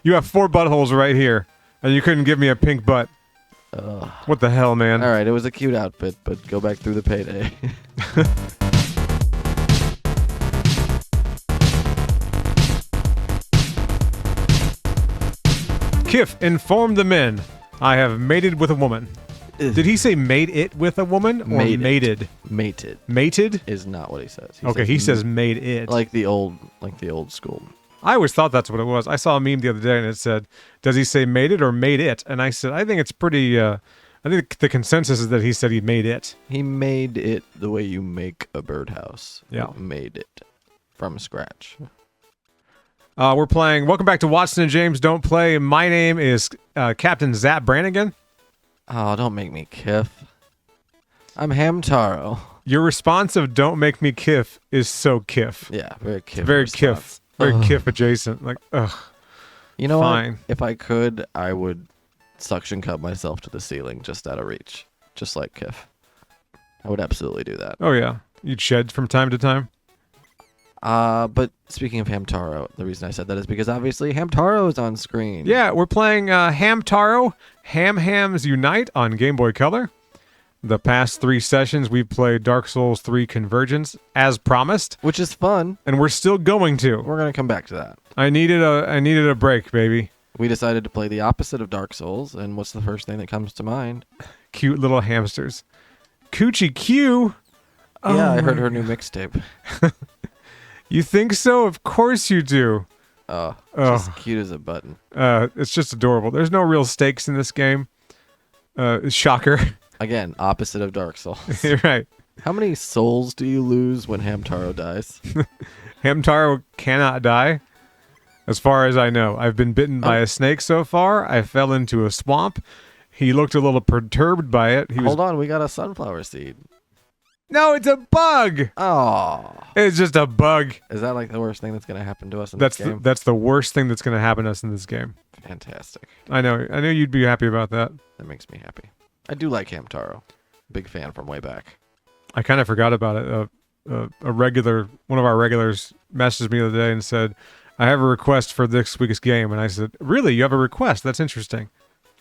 You have 4 buttholes right here, and you couldn't give me a pink butt. What the hell, man? All right, it was a cute outfit, but go back through the payday. Kif, inform the men. I have mated with a woman. Did he say made it with a woman or mated? Mated. Mated Is not what he says. He says made it. Like the old school. I always thought that's what it was. I saw a meme the other day and it said, does he say made it or made it? And I said, I think it's pretty, I think the consensus is that he said he made it. He made it the way you make a birdhouse. Yeah. He made it from scratch. We're playing, welcome back to Watson and James Don't Play. My name is Captain Zap Brannigan. Oh, don't make me Kif. I'm Hamtaro. Your response of don't make me Kif is so Kif. Yeah, very Kif. Very response. Kif. Very Kif adjacent. Like, ugh. You know Fine. what? If I could, I would suction cup myself to the ceiling just out of reach. Just like Kif. I would absolutely do that. Oh, yeah. You'd shed from time to time? But speaking of Hamtaro, the reason I said that is because obviously Hamtaro is on screen. Yeah, we're playing Hamtaro, Hams Unite on Game Boy Color. The past 3 sessions, we've played Dark Souls 3 Convergence, as promised. Which is fun. And we're still going to. We're going to come back to that. I needed a break, baby. We decided to play the opposite of Dark Souls, and what's the first thing that comes to mind? Cute little hamsters. Coochie Q. Yeah, I heard her new mixtape. You think so? Of course you do. Just cute as a button. It's just adorable. There's no real stakes in this game. Shocker. Again, opposite of Dark Souls. You're right. How many souls do you lose when Hamtaro dies? Hamtaro cannot die, as far as I know. I've been bitten by a snake so far. I fell into a swamp. He looked a little perturbed by it. Hold on, we got a sunflower seed. No, it's a bug. Oh. It's just a bug. Is that like the worst thing that's going to happen to us in this game? That's the worst thing that's going to happen to us in this game. Fantastic. I know you'd be happy about that. That makes me happy. I do like Hamtaro. Big fan from way back. I kind of forgot about it. One of our regulars messaged me the other day and said, I have a request for this week's game. And I said, really? You have a request? That's interesting.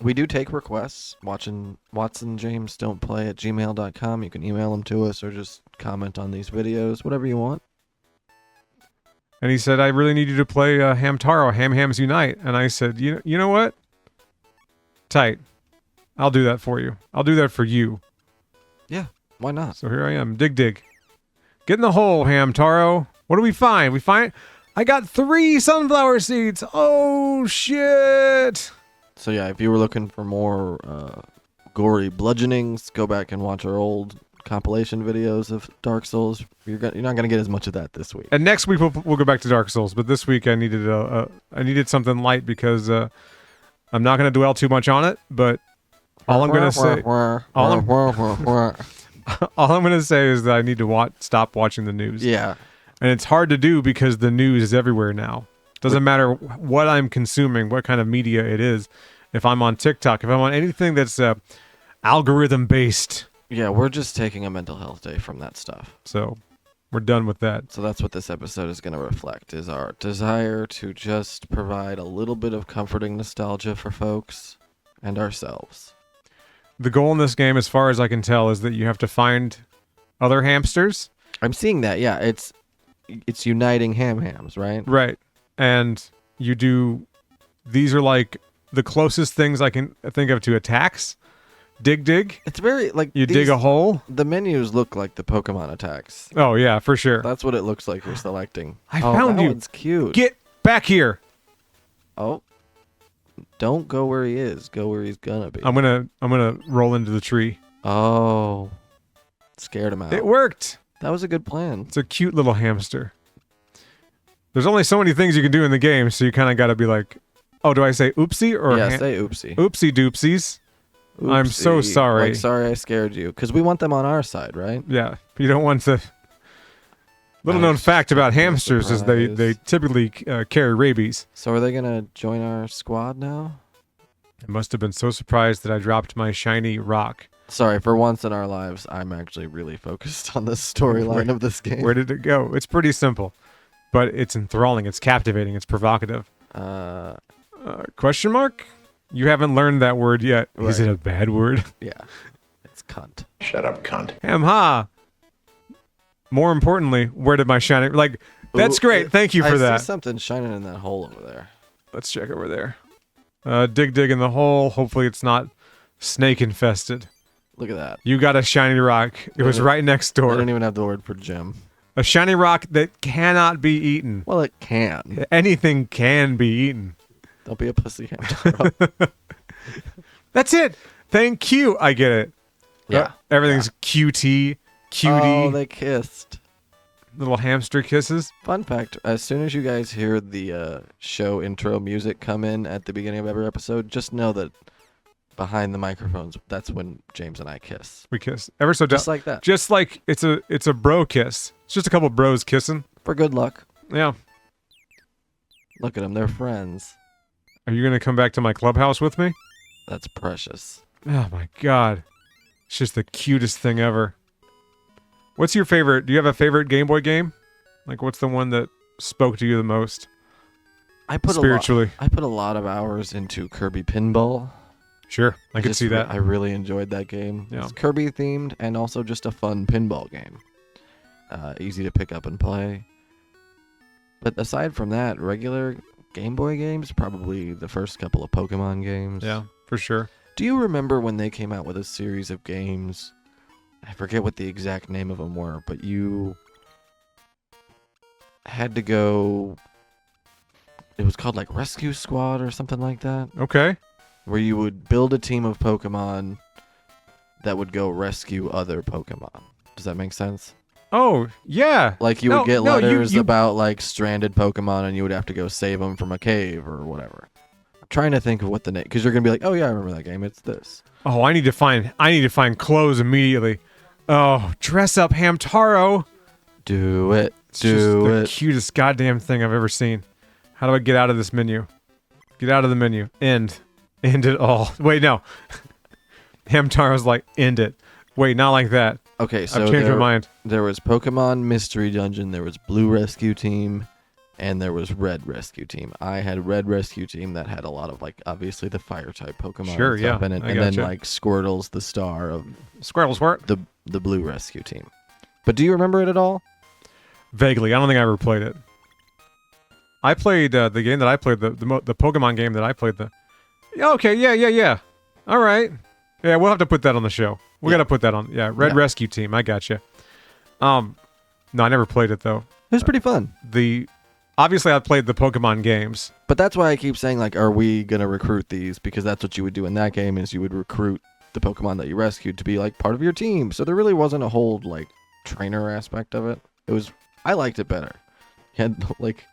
We do take requests. Watson James Don't Play at gmail.com. You can email them to us or just comment on these videos, whatever you want. And he said, I really need you to play Hamtaro, Hams Unite. And I said, you know what? Tight. I'll do that for you. I'll do that for you. Yeah, why not? So here I am. Dig. Get in the hole, Hamtaro. What do we find? I got 3 sunflower seeds. Oh, shit. So yeah, if you were looking for more gory bludgeonings, go back and watch our old compilation videos of Dark Souls. You're not going to get as much of that this week. And next week we'll go back to Dark Souls, but this week I needed something light because I'm not going to dwell too much on it. But all I'm going to say is that I need to stop watching the news. Yeah, and it's hard to do because the news is everywhere now. Doesn't matter what I'm consuming, what kind of media it is. If I'm on TikTok, if I'm on anything that's algorithm based. Yeah, we're just taking a mental health day from that stuff. So we're done with that. So that's what this episode is going to reflect, is our desire to just provide a little bit of comforting nostalgia for folks and ourselves. The goal in this game, as far as I can tell, is that you have to find other hamsters. I'm seeing that, yeah. It's uniting hams, right? Right. And these are like the closest things I can think of to attacks. Dig. It's very like you dig a hole. The menus look like the Pokemon attacks. Oh yeah, for sure. That's what it looks like you're selecting. I found you. It's cute. Get back here. Oh, don't go where he is. Go where he's gonna be. I'm gonna roll into the tree. Oh, scared him out. It worked. That was a good plan. It's a cute little hamster. There's only so many things you can do in the game, so you kind of got to be like, oh, do I say oopsie or say oopsie? Oopsie doopsies. Oopsie. I'm so sorry. Like, sorry I scared you, because we want them on our side, right? Yeah, you don't want to. Little known fact about hamsters is they typically carry rabies. So are they gonna join our squad now? I must have been so surprised that I dropped my shiny rock. Sorry, for once in our lives, I'm actually really focused on the storyline of this game. Where did it go? It's pretty simple. But it's enthralling, it's captivating, it's provocative. Question mark? You haven't learned that word yet. Is Right. it a bad word? Yeah. It's cunt. Shut up, cunt. Ha. More importantly, where did my shiny... Like, that's Ooh, great. Thank you for I that. see something shining in that hole over there. Let's check over there. Dig in the hole. Hopefully it's not snake infested. Look at that. You got a shiny rock. It was right next I door. don't even have the word for gem. A shiny rock that cannot be eaten. Well, it can. Anything can be eaten. Don't be a pussy, Hamtaro. That's it. Thank you. I get it. Yeah. Everything's cutie. Oh, they kissed. Little hamster kisses. Fun fact, as soon as you guys hear the show intro music come in at the beginning of every episode, just know that behind the microphones, that's when James and I kiss. We kiss. Ever so Just like that. Just like it's a bro kiss. It's just a couple bros kissing. For good luck. Yeah. Look at them. They're friends. Are you going to come back to my clubhouse with me? That's precious. Oh my god. It's just the cutest thing ever. What's your favorite? Do you have a favorite Game Boy game? Like, what's the one that spoke to you the most? I put Spiritually. I put a lot of hours into Kirby Pinball. Sure, I can see that. I really enjoyed that game. Yeah. It's Kirby themed and also just a fun pinball game. Easy to pick up and play. But aside from that, regular Game Boy games, probably the first couple of Pokemon games. Yeah, for sure. Do you remember when they came out with a series of games? I forget what the exact name of them were, but you had to go... It was called like Rescue Squad or something like that. Okay. Where you would build a team of Pokemon that would go rescue other Pokemon. Does that make sense? Oh, yeah. Like you No, would get no, letters you- about like stranded Pokemon and you would have to go save them from a cave or whatever. I'm trying to think of what the name, because you're going to be like, oh yeah, I remember that game. It's this. Oh, I need to find clothes immediately. Oh, dress up Hamtaro. Do it. It's just Do the it. cutest goddamn thing I've ever seen. How do I get out of this menu? Get out of the menu. End it all. Wait, no. Hamtaro's like, end it. Wait, not like that. Okay, so I've changed my mind. there was Pokemon Mystery Dungeon, there was Blue Rescue Team, and there was Red Rescue Team. I had Red Rescue Team that had a lot of, like, obviously the Fire-type Pokemon Sure, and stuff yeah, in it. I And then, gotcha. like, Squirtle's the star of Squirtle. the Blue Rescue Team. But do you remember it at all? Vaguely. I don't think I ever played it. I played the game that I played, the Pokemon game that I played. Yeah, okay, yeah. All right. Yeah, we'll have to put that on the show. We got to put that on. Yeah, Red Yeah. Rescue Team. I gotcha. No, I never played it, though. It was pretty fun. Obviously, I played the Pokemon games. But that's why I keep saying, like, are we going to recruit these? Because that's what you would do in that game, is you would recruit the Pokemon that you rescued to be, like, part of your team. So there really wasn't a whole, like, trainer aspect of it. I liked it better. You had, like,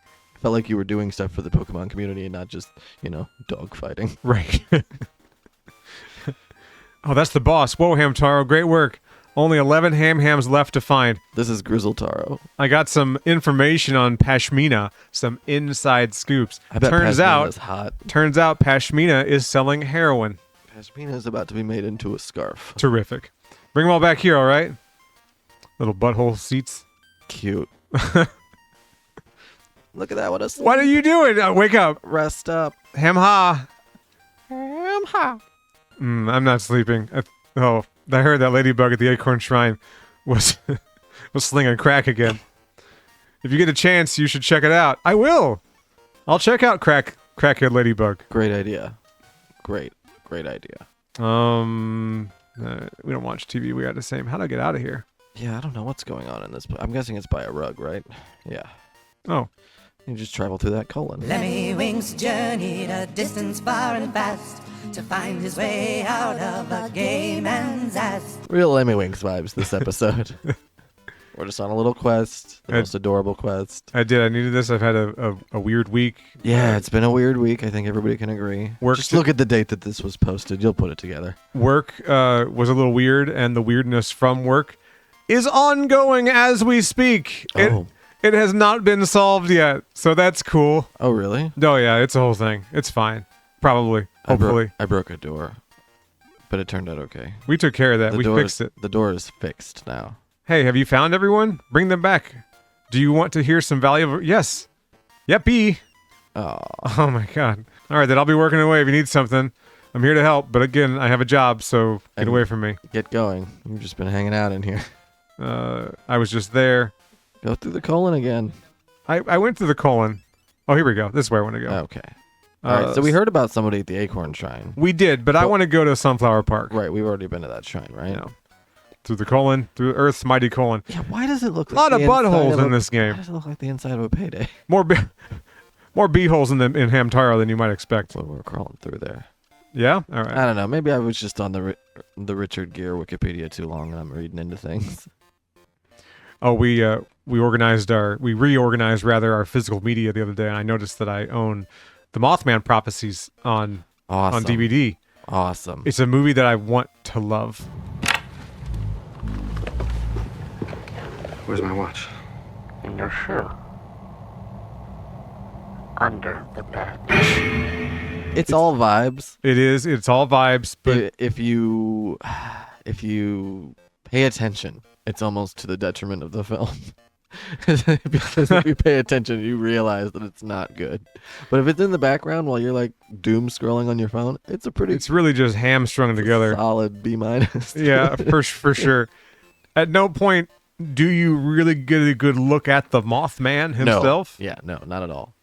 felt like you were doing stuff for the Pokemon community and not just, dog fighting. Right. Oh, that's the boss. Whoa, Hamtaro, great work. Only 11 hams left to find. This is Grizzletaro. I got some information on Pashmina, some inside scoops. I bet turns Pashmina's hot. out Pashmina is selling heroin. Pashmina is about to be made into a scarf. Terrific. Bring them all back here, all right? Little butthole seats. Cute. Look at that. What a sleep. What are you doing? Wake up. Rest up. Ham-ha. Ham-ha. I'm not sleeping. I heard that ladybug at the Acorn Shrine was slinging crack again. If you get a chance, you should check it out. I will. I'll check out Crackhead Ladybug. Great idea. Great idea. We don't watch TV. We got the same. How do I get out of here? Yeah, I don't know what's going on in this. I'm guessing it's by a rug, right? Yeah. Oh, You just travel through that colon. Lemmywinks journeyed a distance far and fast to find his way out of a gay man's ass. Real Lemmywinks vibes this episode. We're just on a little quest. The most adorable quest. I did. I needed this. I've had a weird week. Yeah, it's been a weird week. I think everybody can agree. Just look at the date that this was posted. You'll put it together. Work was a little weird, and the weirdness from work is ongoing as we speak. Oh. It has not been solved yet, so that's cool. Oh, really? No, yeah, it's a whole thing. It's fine. Probably. Hopefully. I broke a door, but it turned out okay. We took care of that. We fixed it. The door is fixed now. Hey, have you found everyone? Bring them back. Do you want to hear some valuable... Yes. Yep, B. Oh. Oh, my God. All right, then I'll be working away if you need something. I'm here to help, but again, I have a job, so get And away from me. Get going. You've just been hanging out in here. I was just there. Go through the colon again. I went to the colon. Oh, here we go. This is where I want to go. Okay. All right. So we heard about somebody at the Acorn Shrine. We did, but I want to go to Sunflower Park. Right. We've already been to that shrine, right? You know, through the colon, through Earth's mighty colon. Yeah. Why does it look A like lot of the inside buttholes of in this game. Why does it look like the inside of a payday? More beeholes in Hamtaro than you might expect. Well, we're crawling through there. Yeah? All right. I don't know. Maybe I was just on the Richard Gere Wikipedia too long, and I'm reading into things. Oh, we reorganized our physical media the other day, and I noticed that I own the Mothman Prophecies on Awesome. DVD. Awesome. It's a movie that I want to love. Where's my watch? In your shoe. Under the bed. It's all vibes. It is. It's all vibes, but If you pay attention, it's almost to the detriment of the film. Because if you pay attention, you realize that it's not good. But if it's in the background while you're like doom scrolling on your phone, it's a pretty it's really just hamstrung together. solid B-. Yeah, for sure. At no point do you really get a good look at the Mothman himself. No. Yeah, no, not at all.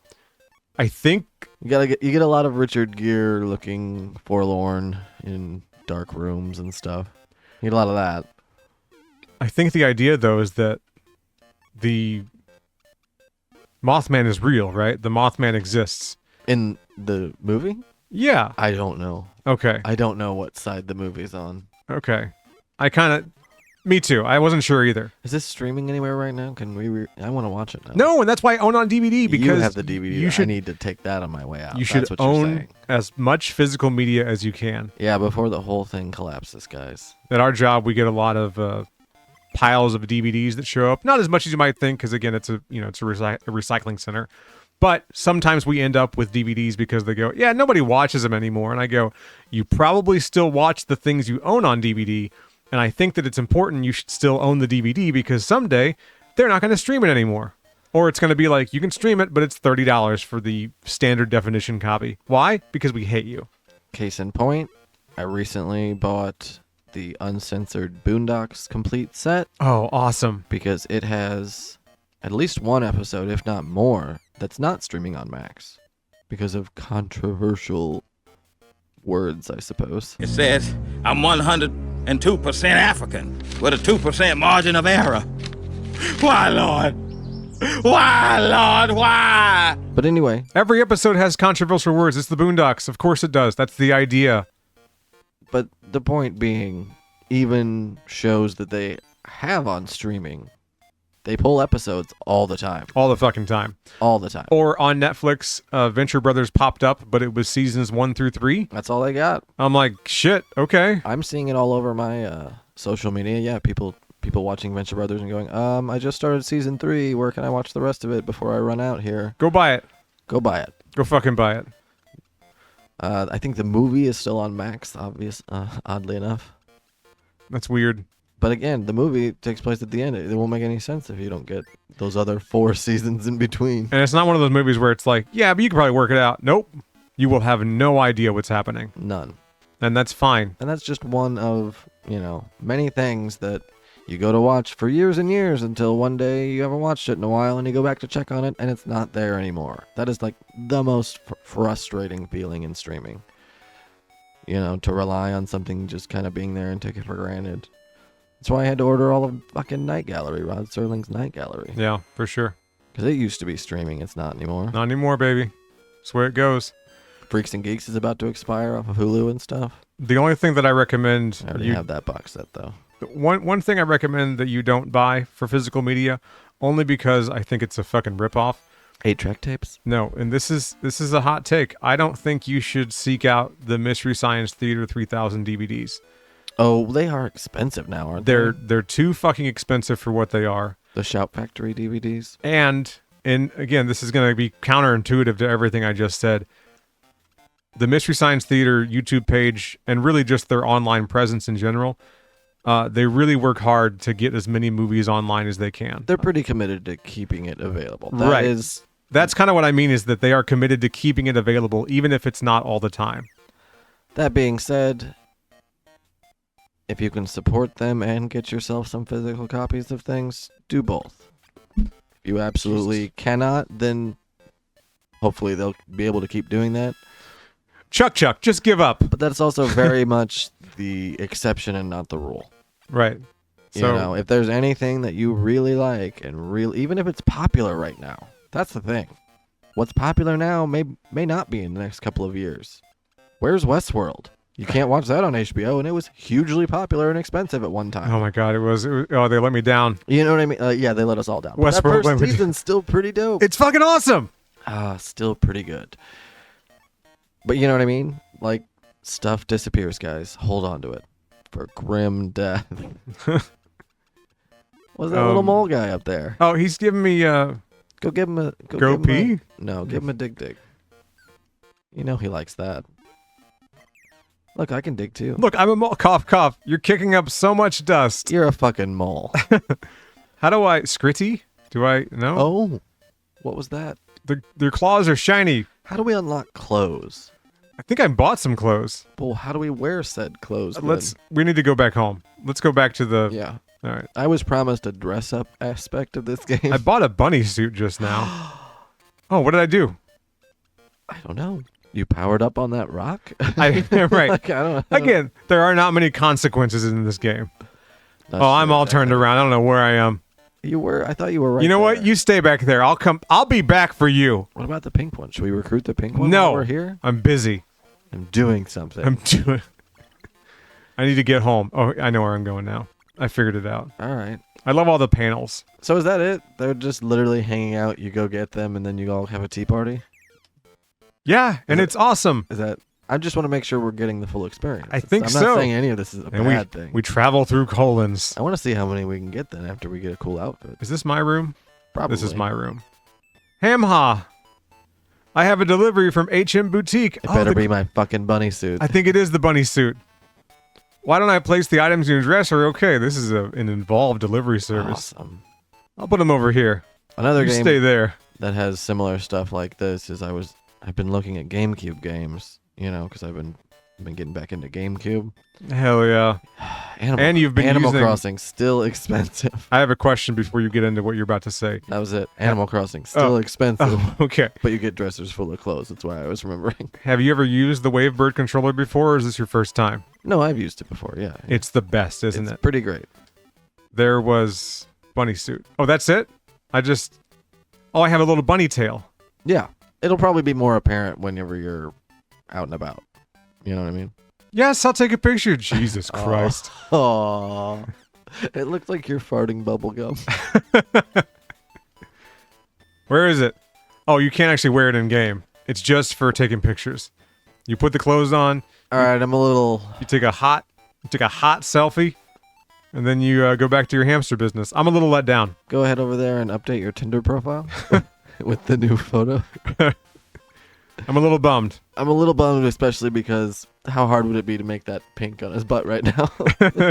I think You get a lot of Richard Gere looking forlorn in dark rooms and stuff. You get a lot of that. the idea though is that the Mothman is real, right? The Mothman exists. In the movie? Yeah. I don't know. Okay. I don't know what side the movie's on. Okay. Me too. I wasn't sure either. Is this streaming anywhere right now? Can we? I want to watch it now. No, and that's why I own it on DVD because you have the DVD. You should I need to take that on my way out. You should That's what you're own saying. as much physical media as you can. Yeah, before the whole thing collapses, guys. At our job, we get a lot of piles of DVDs that show up. Not as much as you might think, because again, it's a recycling center. But sometimes we end up with DVDs because they go, yeah, nobody watches them anymore. And I go, you probably still watch the things you own on DVD. And I think that it's important you should still own the DVD because someday they're not going to stream it anymore. Or it's going to be like, you can stream it, but it's $30 for the standard definition copy. Why? Because we hate you. Case in point, I recently bought the uncensored Boondocks complete set Oh, awesome. because it has at least one episode, if not more, that's not streaming on Max because of controversial words, I suppose. It says I'm 102% African with a 2% margin of error. Why, Lord? Why, Lord? Why? But anyway, Every episode has controversial words. It's the Boondocks. Of course it does. That's the idea. but the point being, even shows that they have on streaming, they pull episodes all the time. All the fucking time. All the time. Or on Netflix, Venture Brothers popped up, but it was seasons 1 through 3. That's all they got. I'm like, shit, okay. I'm seeing it all over my social media. Yeah, people watching Venture Brothers and going, I just started season 3. Where can I watch the rest of it before I run out here? Go buy it. Go buy it. Go fucking buy it. I think the movie is still on Max, oddly enough. That's weird. But again, the movie takes place at the end. It won't make any sense if you don't get those other 4 seasons in between. And it's not one of those movies where it's like, yeah, but you can probably work it out. Nope. You will have no idea what's happening. None. And that's fine. And that's just one of, many things that you go to watch for years and years until one day you haven't watched it in a while and you go back to check on it and it's not there anymore. That is like the most frustrating feeling in streaming. To rely on something just kind of being there and take it for granted. That's why I had to order all of fucking Night Gallery, Rod Serling's Night Gallery. Yeah, for sure. Because it used to be streaming. It's not anymore. Not anymore, baby. That's where it goes. Freaks and Geeks is about to expire off of Hulu and stuff. The only thing that I recommend... I already have that box set, though. One thing I recommend that you don't buy for physical media, only because I think it's a fucking ripoff. 8-track tapes? No, and this is a hot take. I don't think you should seek out the Mystery Science Theater 3000 DVDs. Oh, they are expensive now, aren't they? They're too fucking expensive for what they are. The Shout Factory DVDs? And again, this is going to be counterintuitive to everything I just said. The Mystery Science Theater YouTube page, and really just their online presence in general, they really work hard to get as many movies online as they can. They're pretty committed to keeping it available. Right. That is That's kind of what I mean, is that they are committed to keeping it available, even if it's not all the time. That being said, if you can support them and get yourself some physical copies of things, do both. If you absolutely cannot, then hopefully they'll be able to keep doing that. Chuck, just give up. But that's also very much the exception and not the rule. Right. You So, know, if there's anything that you really like and even if it's popular right now, that's the thing. What's popular now may not be in the next couple of years. Where's Westworld? You can't watch that on HBO, and it was hugely popular and expensive at one time. oh my God, it was oh, they let me down. You know what I mean? Yeah, they let us all down. But Westworld that let first me down. season's still pretty dope. It's fucking awesome. Still pretty good. But you know what I mean? Like, stuff disappears, guys. Hold on to it. For grim death. What's that little mole guy up there? Oh, he's giving me Go give him a... Go give him pee? No, give him a dig. You know he likes that. Look, I can dig too. Look, I'm a mole. Cough. You're kicking up so much dust. You're a fucking mole. How do I... Scritty? Do I... No? Oh. What was that? Their claws are shiny. How do we unlock clothes? I think I bought some clothes. Well, how do we wear said clothes? We need to go back home. Let's go back to the... Yeah. All right. I was promised a dress-up aspect of this game. I bought a bunny suit just now. Oh, what did I do? I don't know. You powered up on that rock? Right. Like, I don't know. Again, there are not many consequences in this game. Not I'm sure all exactly. turned around. I don't know where I am. You were. I thought you were right. You know what? there. You stay back there. I'll be back for you. What about the pink one? Should we recruit the pink one? No. While we're here. I'm busy. I'm doing something. I'm doing... I need to get home. Oh, I know where I'm going now. I figured it out. All right. I love all the panels. So is that it? They're just literally hanging out. You go get them, and then you all have a tea party. Yeah, and it's awesome. Is that? I just want to make sure we're getting the full experience. I think I'm so. not saying any of this is a And bad thing. we travel through colons. I want to see how many we can get then after we get a cool outfit. Is this my room? Probably. This is my room. Hamha. I have a delivery from HM Boutique. It better be my fucking bunny suit. I think it is the bunny suit. Why don't I place the items in your dresser? Okay, this is an involved delivery service. Awesome. I'll put them over here. Another You game stay there. that has similar stuff like this is I've been looking at GameCube games, you know, because I've been getting back into GameCube. Hell yeah. And you've been Animal using- Crossing still expensive. I have a question before you get into what you're about to say. That was it. Animal Crossing still expensive, Oh, okay. but you get dressers full of clothes. That's why I was remembering. Have you ever used the Wavebird controller before, or is this your first time? No, I've used it before. Yeah, It's the best, isn't it's it? pretty great. There was bunny suit. Oh, that's it? I have a little bunny tail. Yeah, it'll probably be more apparent whenever you're out and about. You know what I mean? Yes, I'll take a picture. Jesus Christ. Oh, it looks like you're farting bubble gum. Where is it? Oh, you can't actually wear it in game. It's just for taking pictures. You put the clothes on, All right, I'm a little. you take a hot selfie, and then you go back to your hamster business. I'm a little let down. Go ahead over there and update your Tinder profile with the new photo. I'm a little bummed. I'm a little bummed, especially because how hard would it be to make that pink on his butt right now?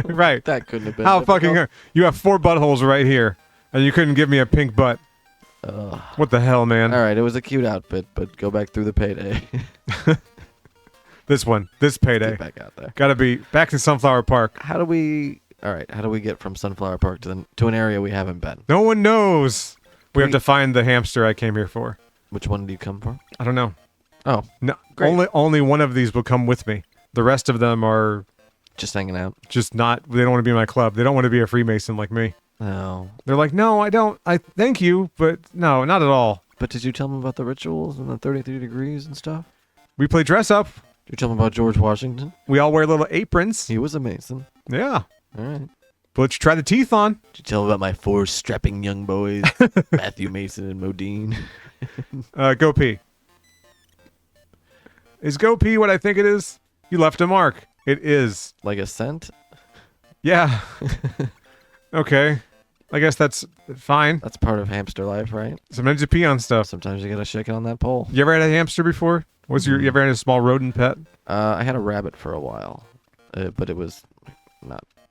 Right. That couldn't have been. How difficult. fucking... You have 4 buttholes right here, and you couldn't give me a pink butt. Ugh. What the hell, man? All right, it was a cute outfit, but go back through the payday. This payday. Get back out there. Gotta be back to Sunflower Park. How do we? All right, how do we get from Sunflower Park to an area we haven't been? No one knows. We have to find the hamster I came here for. Which one do you come for? I don't know. Oh, No, Great. only one of these will come with me. The rest of them are just hanging out. just not. They don't want to be in my club. They don't want to be a Freemason like me. No. They're like, no, I don't. I thank you, but no, not at all. But did you tell them about the rituals and the 33 degrees and stuff? We play dress up. Did you tell them about George Washington? We all wear little aprons. He was a Mason. Yeah. All right. But let's try the teeth on. Did you tell them about my 4 strapping young boys, Matthew Mason and Modine? Go pee. Is go pee what I think it is? You left a mark. It is. Like a scent? Yeah. Okay. I guess that's fine. That's part of hamster life, right? Sometimes you pee on stuff. Sometimes you gotta shake it on that pole. You ever had a hamster before? You ever had a small rodent pet? I had a rabbit for a while, but it was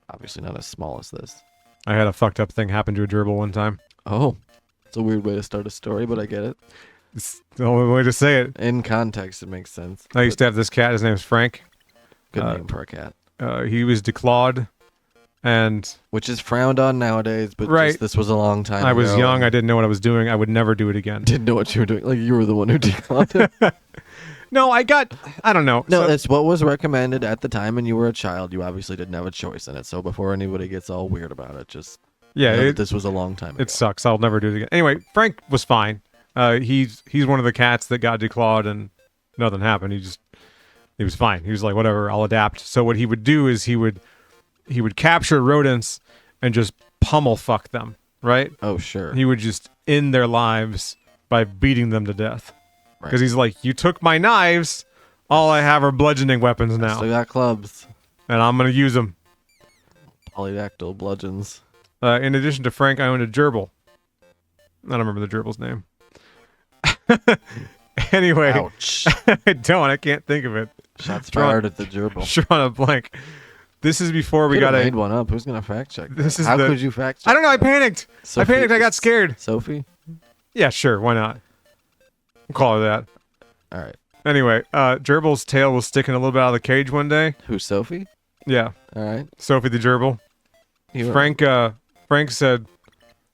obviously not as small as this. I had a fucked up thing happen to a gerbil one time. Oh, it's a weird way to start a story, but I get it. It's the only way to say it. In context, it makes sense. I used to have this cat. His name's Frank. Good name for a cat. He was declawed, and Which is frowned on nowadays, but Right. just, this was a long time I was ago. young. I didn't know what I was doing. I would never do it again. Didn't know what you were doing. Like, you were the one who declawed it. No, I don't know. No, So- that's what was recommended at the time, and you were a child. You obviously didn't have a choice in it. So before anybody gets all weird about it, just yeah, know that it, this was a long time ago. it sucks. I'll never do it again. Anyway, Frank was fine. He's one of the cats that got declawed and nothing happened. He was fine. He was like, whatever, I'll adapt. So what he would do is he would capture rodents and just pummel fuck them, right? Oh, sure. He would just end their lives by beating them to death. Because Right. he's like, you took my knives, all I have are bludgeoning weapons now, Still got clubs. and I'm going to use them. Polydactyl bludgeons. In addition to Frank, I owned a gerbil. I don't remember the gerbil's name. Anyway, Ouch. I don't. I can't think of it. Shots Drawn- fired at the gerbil. Drawing a blank. This is before we Could've got made one up. Who's gonna fact check? This that? is How the- could you fact check? I don't know. I that? panicked. Sophie- I panicked. I got scared. Sophie. Yeah, sure. Why not? We'll call her that. All right. Anyway, Gerbil's tail was sticking a little bit out of the cage one day. Who's Sophie? Yeah, All right. Sophie the gerbil. You were- Frank said,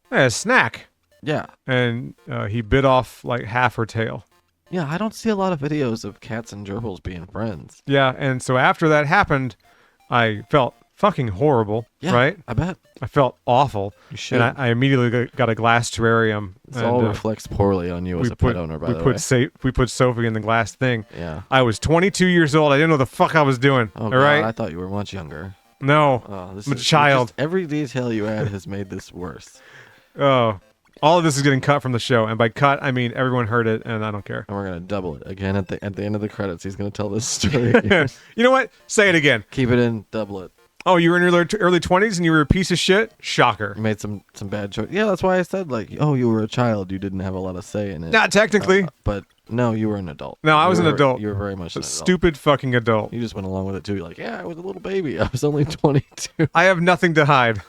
"Hey, a snack," Yeah. and he bit off like half her tail. Yeah. I don't see a lot of videos of cats and gerbils being friends. Yeah, and so after that happened, I felt fucking horrible. Yeah. Right? I bet. I felt awful, You should. and I immediately got a glass terrarium. This and, all reflects poorly on you as a pet owner, by the way. We put Sophie in the glass thing. Yeah. I was 22 years old. I didn't know the fuck I was doing. Oh, all God, right? I thought you were much younger. No. Oh, this I'm a is child. Every detail you add has made this worse. Oh. All of this is getting cut from the show, and by cut I mean everyone heard it, and I don't care. And we're gonna double it again at the end of the credits. He's gonna tell this story. again. You know what? Say it again. Keep it in. Double it. Oh, you were in your early 20s and you were a piece of shit? Shocker. You made some bad choice. Yeah, that's why I said like, oh, you were a child. You didn't have a lot of say in it. Not technically. But no, you were an adult. No, I You was an were- adult. You were very much A an adult. stupid fucking adult. You just went along with it too. You're like, yeah, I was a little baby. I was only 22. I have nothing to hide.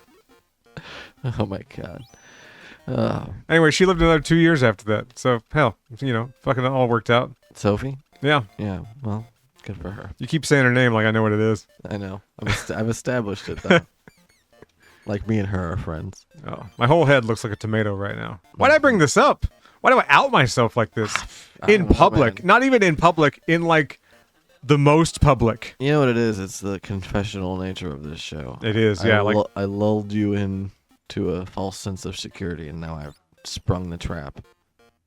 Oh my God. Oh, Anyway, she lived another 2 years after that. So, hell, fucking it all worked out. Sophie. Yeah. Yeah. Well, good for her. You keep saying her name like I know what it is. I know. I've established it though. Like me and her are friends. Oh, my whole head looks like a tomato right now. Why'd I bring this up? Why do I out myself like this? I In don't know, public. man. Not even in public, in like the most public. You know what it is? It's the confessional nature of this show. It is, yeah. I lulled you into a false sense of security, and now I've sprung the trap,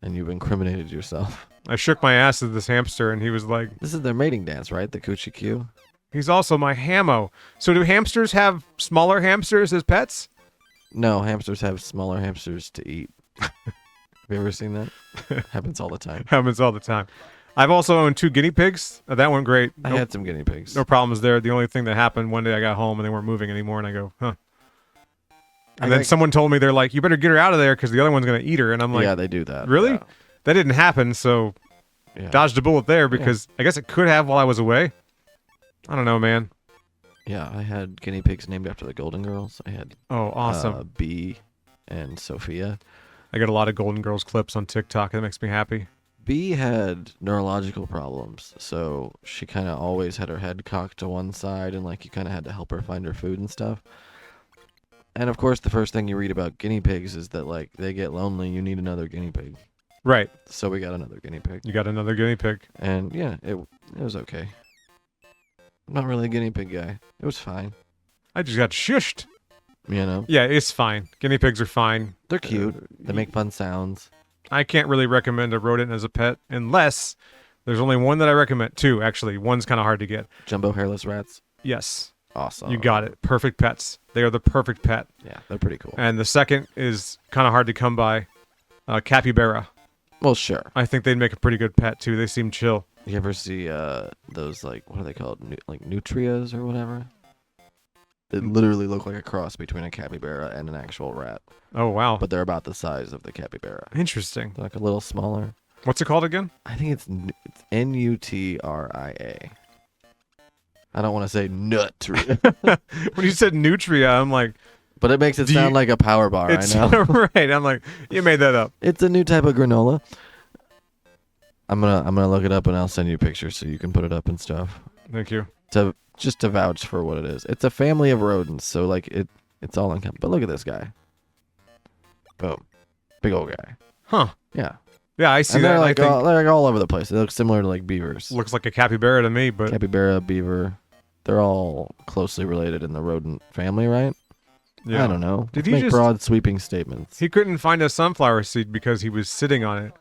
and you've incriminated yourself. I shook my ass at this hamster and he was like, This is their mating dance, right? The coochie cue. he's also my hamo. So do hamsters have smaller hamsters as pets? No, hamsters have smaller hamsters to eat. Have you ever seen that? Happens all the time. Happens all the time. I've also owned 2 guinea pigs. That went great. I had some guinea pigs. No problems there. The only thing that happened one day I got home and they weren't moving anymore and I go, huh. And I then got- someone told me they're like, you better get her out of there because the other one's going to eat her. And I'm like, yeah, they do that. really? Yeah. That didn't happen. So Yeah. dodged a bullet there because I guess it could have while I was away. I don't know, man. Yeah, I had guinea pigs named after the Golden Girls. I had Oh, awesome. Bee and Sophia. I get a lot of Golden Girls clips on TikTok. That makes me happy. Bee had neurological problems, so she kind of always had her head cocked to one side, and like you kind of had to help her find her food and stuff. And of course, the first thing you read about guinea pigs is that like they get lonely. You need another guinea pig. Right. So we got another guinea pig, You got another guinea pig. and yeah, it was okay. I'm not really a guinea pig guy. It was fine, I just got shushed. you know. Yeah, it's fine. Guinea pigs are fine. They're cute. They make fun sounds. I can't really recommend a rodent as a pet unless there's only one that I recommend. 2, actually. One's kind of hard to get. Jumbo hairless rats. Yes. Awesome. You got it. Perfect pets. They are the perfect pet. Yeah, they're pretty cool. And the second is kind of hard to come by. Capybara. Well, sure. I think they'd make a pretty good pet too. They seem chill. You ever see those like what are they called? Like nutrias or whatever? They literally look like a cross between a capybara and an actual rat, Oh wow. but they're about the size of the capybara. Interesting. They're like a little smaller. What's it called again? I think it's Nutria. I don't want to say nutria, When you said nutria, I'm like, but it makes it Do sound you- like a power bar. it's I know. right. I'm like, you made that up. It's a new type of granola. I'm gonna look it up and I'll send you pictures so you can put it up and stuff. Thank you. Just to vouch for what it is. It's a family of rodents, so like it's all in. But look at this guy. Boom, big old guy. Huh. Yeah. Yeah, I see And that. they're like I think they're like all over the place. They look similar to like beavers. looks like a capybara to me, but Capybara, beaver. They're all closely related in the rodent family, right? yeah. I don't know. Did Let's he make just- broad sweeping statements? He couldn't find a sunflower seed because he was sitting on it.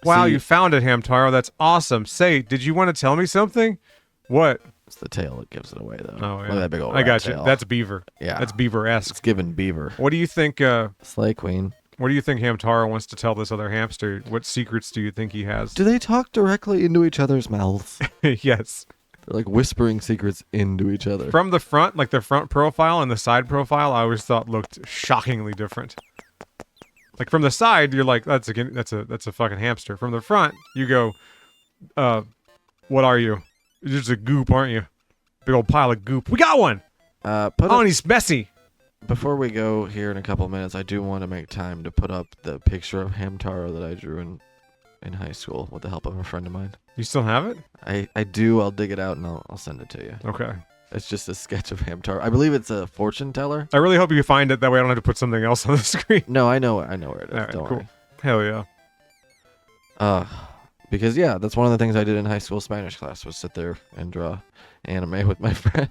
Wow, See- you found it, Hamtaro. That's awesome. Say, did you want to tell me something? What? It's the tail that gives it away, though. Oh, yeah. Look at that big old I rat got you. tail. That's beaver. Yeah. That's beaver-esque. It's given beaver. What do you think? Slay queen. What do you think Hamtaro wants to tell this other hamster? What secrets do you think he has? Do they talk directly into each other's mouths? Yes. They're like whispering secrets into each other. From the front, like the front profile and the side profile, I always thought looked shockingly different. Like from the side, you're like, that's a fucking hamster. From the front, you go, what are you? You're just a goop, aren't you? Big old pile of goop. We got one. And he's messy. Before we go here in a couple minutes, I do want to make time to put up the picture of Hamtaro that I drew in high school with the help of a friend of mine. You still have it? I do. I'll dig it out and I'll send it to you. Okay. It's just a sketch of Hamtaro. I believe it's a fortune teller. I really hope you find it. That way I don't have to put something else on the screen. No, I know where it is. All right, Don't cool. worry. Hell yeah. Because yeah, that's one of the things I did in high school Spanish class was sit there and draw anime with my friends.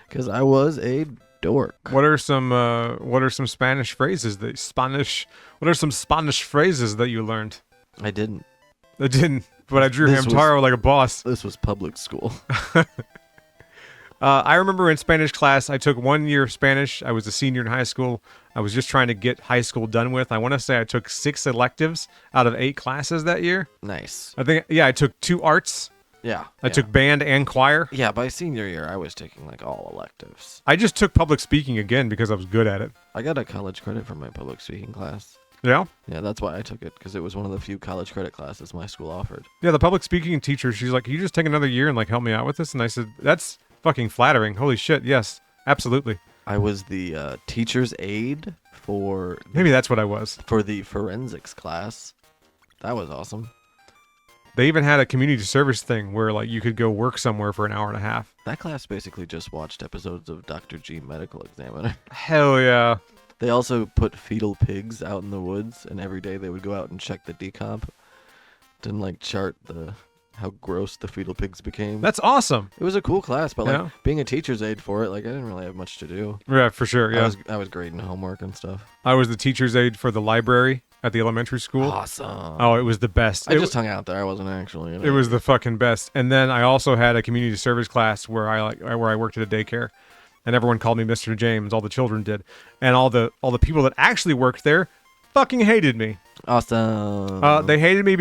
Because I was a dork. What are some Spanish phrases what are some Spanish phrases that you learned? I didn't. I didn't, but I drew This Hamtaro like a boss. This was public school. I remember in Spanish class, I took 1 year of Spanish. I was a senior in high school. I was just trying to get high school done with. I want to say I took 6 electives out of 8 classes that year. Nice. I think, yeah, I took 2 arts. Yeah. I took band and choir. Yeah, by senior year, I was taking like all electives. I just took public speaking again because I was good at it. I got a college credit from my public speaking class. Yeah? Yeah, that's why I took it, because it was one of the few college credit classes my school offered. Yeah, the public speaking teacher, she's like, can you just take another year and like help me out with this? And I said, that's fucking flattering. Holy shit, yes, absolutely. I was the teacher's aide for Maybe that's what I was. for the forensics class. That was awesome. They even had a community service thing where like you could go work somewhere for an hour and a half. That class basically just watched episodes of Dr. G Medical Examiner. Hell yeah. They also put fetal pigs out in the woods, and every day they would go out and check the decomp. Didn't like chart how gross the fetal pigs became. That's awesome. It was a cool class, but like Yeah. being a teacher's aide for it, like I didn't really have much to do. Yeah, for sure. Yeah. I was grading homework and stuff. I was the teacher's aide for the library at the elementary school. Awesome. Oh, it was the best. I just hung out there. I wasn't actually. It was the fucking best. And then I also had a community service class where I worked at a daycare, and everyone called me Mr. James. All the children did, and all the people that actually worked there fucking hated me. Awesome. They hated me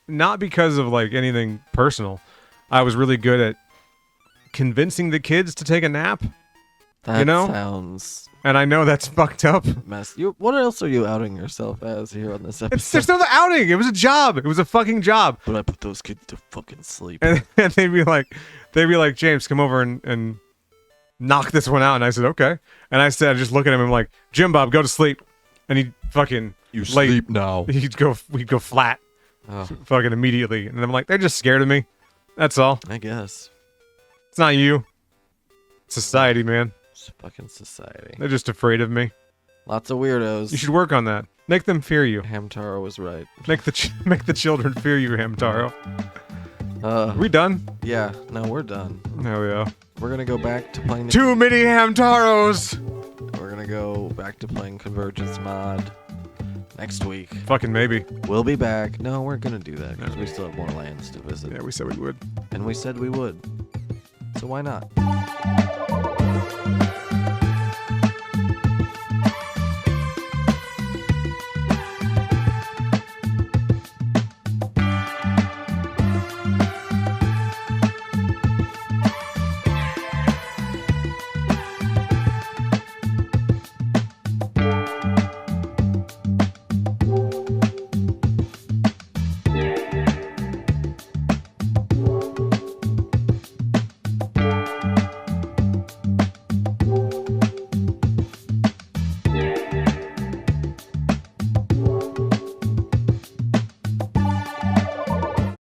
not because of like anything personal. I was really good at convincing the kids to take a nap, that know? sounds and I know that's fucked up. mess. What else are you outing yourself as here on this episode? There's no outing. It was a job. It was a fucking job. But I put those kids to fucking sleep. And they'd be like, James, come over and knock this one out. And I said, okay. And I just look at him and I'm like, Jim Bob, go to sleep. And he'd fucking now. We'd go flat Oh, fucking immediately. And I'm like, they're just scared of me. That's all. I guess. It's not you. It's society, man. It's fucking society. They're just afraid of me. Lots of weirdos. You should work on that. Make them fear you. Hamtaro was right. Make the children fear you, Hamtaro. Are we done? Yeah. No, we're done. Oh yeah. We're gonna go back to playing. Too many Hamtaros. We're gonna go back to playing Convergence mod next week. Fucking maybe. We'll be back. No, we're gonna do that because we still have more lands to visit, Yeah, we said we would. and we said we would. So why not?